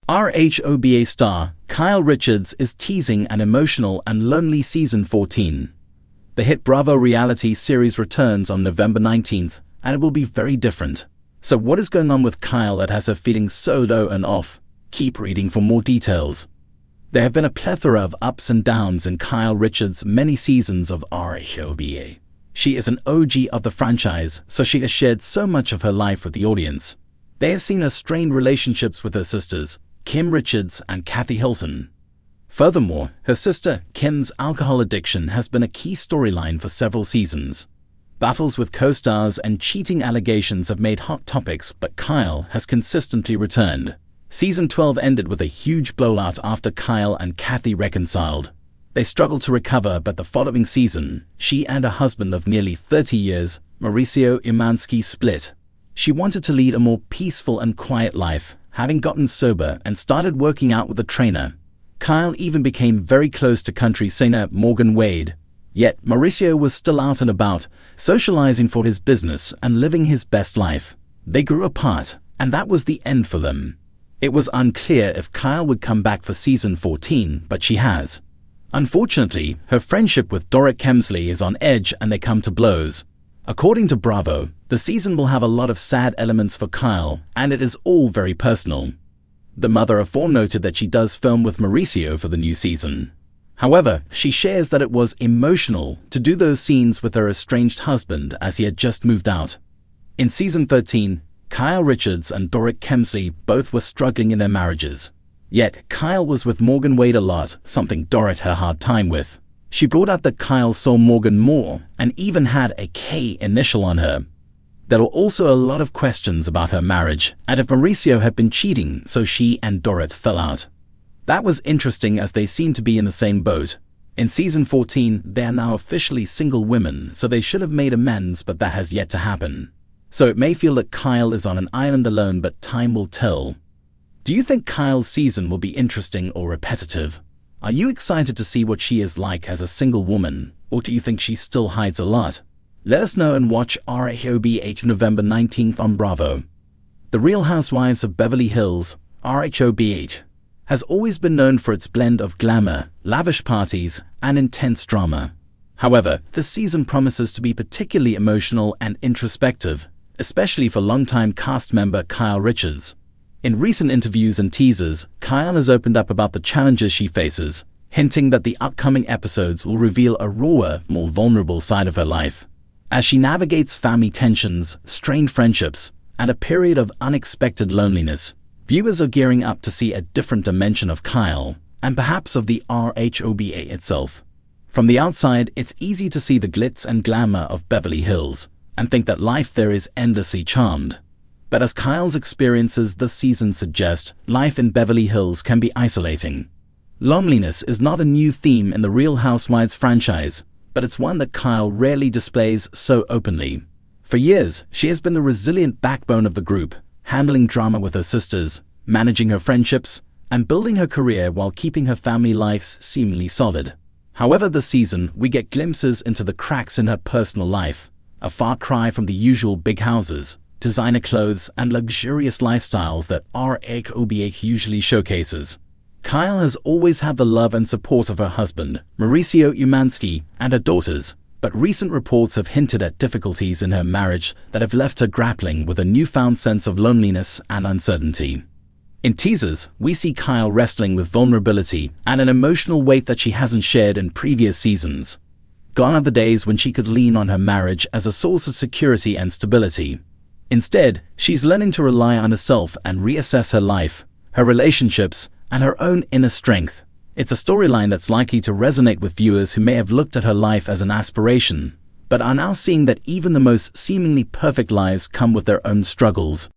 RHOBH star Kyle Richards is teasing an emotional and lonely season 14. The hit Bravo reality series returns on November 19th, and it will be very different. So what is going on with Kyle that has her feeling so low and off? Keep reading for more details. There have been a plethora of ups and downs in Kyle Richards' many seasons of RHOBH. She is an OG of the franchise, so she has shared so much of her life with the audience. They have seen her strained relationships with her sisters, Kim Richards and Kathy Hilton. Furthermore, her sister, Kim's alcohol addiction has been a key storyline for several seasons. Battles with co-stars and cheating allegations have made hot topics, but Kyle has consistently returned. Season 12 ended with a huge blowout after Kyle and Kathy reconciled. They struggled to recover, but the following season, she and her husband of nearly 30 years, Mauricio Umansky, split. She wanted to lead a more peaceful and quiet life, having gotten sober and started working out with a trainer. Kyle even became very close to country singer Morgan Wade. Yet Mauricio was still out and about, socializing for his business and living his best life. They grew apart, and that was the end for them. It was unclear if Kyle would come back for season 14, but she has. Unfortunately, her friendship with Doric Kemsley is on edge and they come to blows. According to Bravo, the season will have a lot of sad elements for Kyle, and it is all very personal. The mother of four noted that she does film with Mauricio for the new season. However, she shares that it was emotional to do those scenes with her estranged husband as he had just moved out. In season 13, Kyle Richards and Doric Kemsley both were struggling in their marriages. Yet, Kyle was with Morgan Wade a lot, something Doric had a hard time with. She brought out that Kyle saw Morgan more and even had a K initial on her. There were also a lot of questions about her marriage and if Mauricio had been cheating, so she and Doric fell out. That was interesting as they seem to be in the same boat. In season 14, they are now officially single women, so they should have made amends, but that has yet to happen. So it may feel that Kyle is on an island alone, but time will tell. Do you think Kyle's season will be interesting or repetitive? Are you excited to see what she is like as a single woman, or do you think she still hides a lot? Let us know and watch RHOBH November 19th on Bravo. The Real Housewives of Beverly Hills, RHOBH, has always been known for its blend of glamour, lavish parties, and intense drama. However, this season promises to be particularly emotional and introspective, especially for longtime cast member Kyle Richards. In recent interviews and teasers, Kyle has opened up about the challenges she faces, hinting that the upcoming episodes will reveal a rawer, more vulnerable side of her life. As she navigates family tensions, strained friendships, and a period of unexpected loneliness, viewers are gearing up to see a different dimension of Kyle, and perhaps of the RHOBH itself. From the outside, it's easy to see the glitz and glamour of Beverly Hills, and think that life there is endlessly charmed. But as Kyle's experiences this season suggest, life in Beverly Hills can be isolating. Loneliness is not a new theme in the Real Housewives franchise, but it's one that Kyle rarely displays so openly. For years, she has been the resilient backbone of the group, handling drama with her sisters, managing her friendships, and building her career while keeping her family lives seemingly solid. However, this season, we get glimpses into the cracks in her personal life, a far cry from the usual big houses, designer clothes, and luxurious lifestyles that RHOBH usually showcases. Kyle has always had the love and support of her husband, Mauricio Umansky, and her daughters, but recent reports have hinted at difficulties in her marriage that have left her grappling with a newfound sense of loneliness and uncertainty. In teasers, we see Kyle wrestling with vulnerability and an emotional weight that she hasn't shared in previous seasons. Gone are the days when she could lean on her marriage as a source of security and stability. Instead, she's learning to rely on herself and reassess her life, her relationships, and her own inner strength. It's a storyline that's likely to resonate with viewers who may have looked at her life as an aspiration, but are now seeing that even the most seemingly perfect lives come with their own struggles.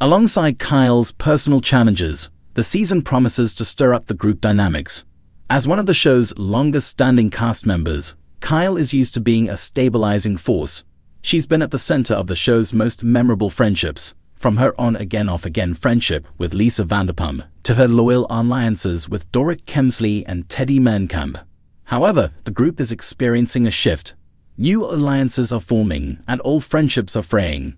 Alongside Kyle's personal challenges, the season promises to stir up the group dynamics. As one of the show's longest-standing cast members, Kyle is used to being a stabilizing force. She's been at the center of the show's most memorable friendships, from her on-again off-again friendship with Lisa Vanderpump to her loyal alliances with Doric Kemsley and Teddy Mellencamp. However, the group is experiencing a shift. New alliances are forming and old friendships are fraying.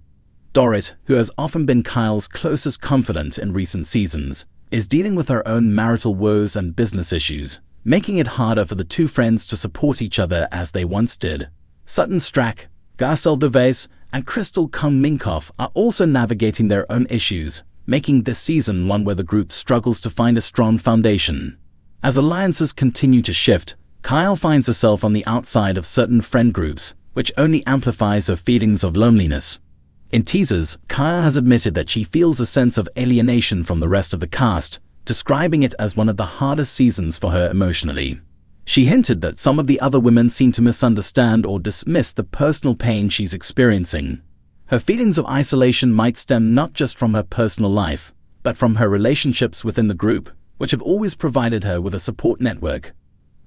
Doric, who has often been Kyle's closest confidant in recent seasons, is dealing with her own marital woes and business issues, making it harder for the two friends to support each other as they once did. Sutton Strack, Garcelle Devase, and Crystal Kung-Minkoff are also navigating their own issues, making this season one where the group struggles to find a strong foundation. As alliances continue to shift, Kyle finds herself on the outside of certain friend groups, which only amplifies her feelings of loneliness. In teasers, Kyle has admitted that she feels a sense of alienation from the rest of the cast, describing it as one of the hardest seasons for her emotionally. She hinted that some of the other women seem to misunderstand or dismiss the personal pain she's experiencing. Her feelings of isolation might stem not just from her personal life, but from her relationships within the group, which have always provided her with a support network.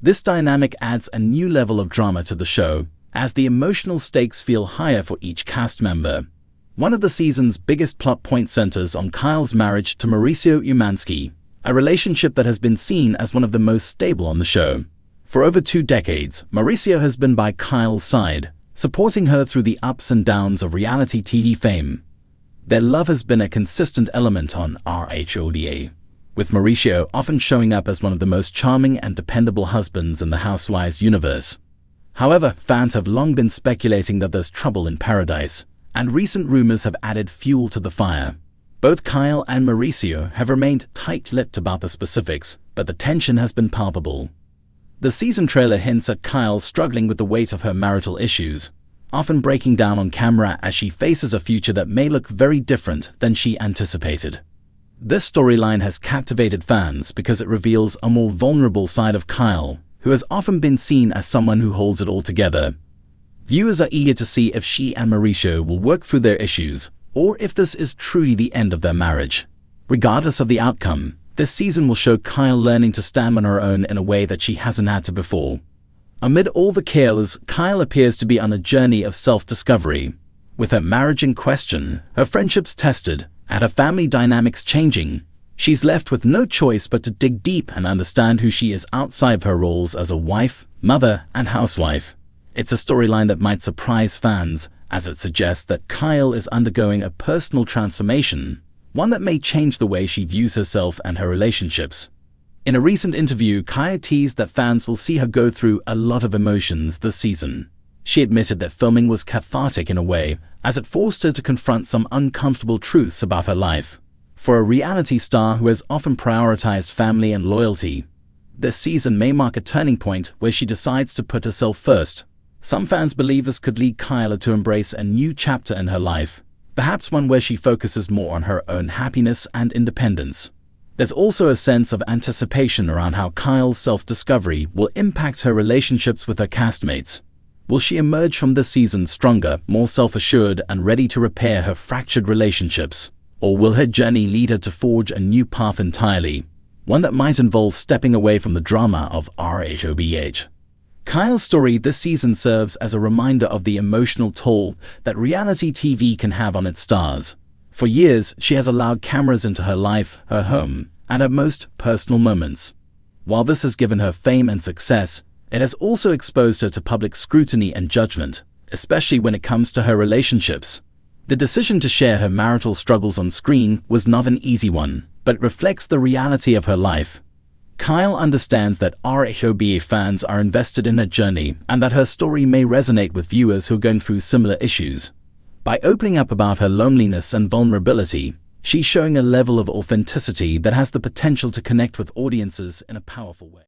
This dynamic adds a new level of drama to the show, as the emotional stakes feel higher for each cast member. One of the season's biggest plot points centers on Kyle's marriage to Mauricio Umansky, a relationship that has been seen as one of the most stable on the show. For over 2 decades, Mauricio has been by Kyle's side, supporting her through the ups and downs of reality TV fame. Their love has been a consistent element on RHOBH, with Mauricio often showing up as one of the most charming and dependable husbands in the Housewives universe. However, fans have long been speculating that there's trouble in paradise, and recent rumors have added fuel to the fire. Both Kyle and Mauricio have remained tight-lipped about the specifics, but the tension has been palpable. The season trailer hints at Kyle struggling with the weight of her marital issues, often breaking down on camera as she faces a future that may look very different than she anticipated. This storyline has captivated fans because it reveals a more vulnerable side of Kyle, who has often been seen as someone who holds it all together. Viewers are eager to see if she and Mauricio will work through their issues, or if this is truly the end of their marriage. Regardless of the outcome, this season will show Kyle learning to stand on her own in a way that she hasn't had to before. Amid all the chaos, Kyle appears to be on a journey of self-discovery. With her marriage in question, her friendships tested, and her family dynamics changing, she's left with no choice but to dig deep and understand who she is outside of her roles as a wife, mother, and housewife. It's a storyline that might surprise fans, as it suggests that Kyle is undergoing a personal transformation, one that may change the way she views herself and her relationships. In a recent interview, Kyle teased that fans will see her go through a lot of emotions this season. She admitted that filming was cathartic in a way, as it forced her to confront some uncomfortable truths about her life. For a reality star who has often prioritized family and loyalty, this season may mark a turning point where she decides to put herself first. Some fans believe this could lead Kyla to embrace a new chapter in her life, perhaps one where she focuses more on her own happiness and independence. There's also a sense of anticipation around how Kyle's self-discovery will impact her relationships with her castmates. Will she emerge from this season stronger, more self-assured, and ready to repair her fractured relationships? Or will her journey lead her to forge a new path entirely, one that might involve stepping away from the drama of RHOBH? Kyle's story this season serves as a reminder of the emotional toll that reality TV can have on its stars. For years, she has allowed cameras into her life, her home, and her most personal moments. While this has given her fame and success, it has also exposed her to public scrutiny and judgment, especially when it comes to her relationships. The decision to share her marital struggles on screen was not an easy one, but reflects the reality of her life. Kyle understands that RHOBH fans are invested in her journey and that her story may resonate with viewers who are going through similar issues. By opening up about her loneliness and vulnerability, she's showing a level of authenticity that has the potential to connect with audiences in a powerful way.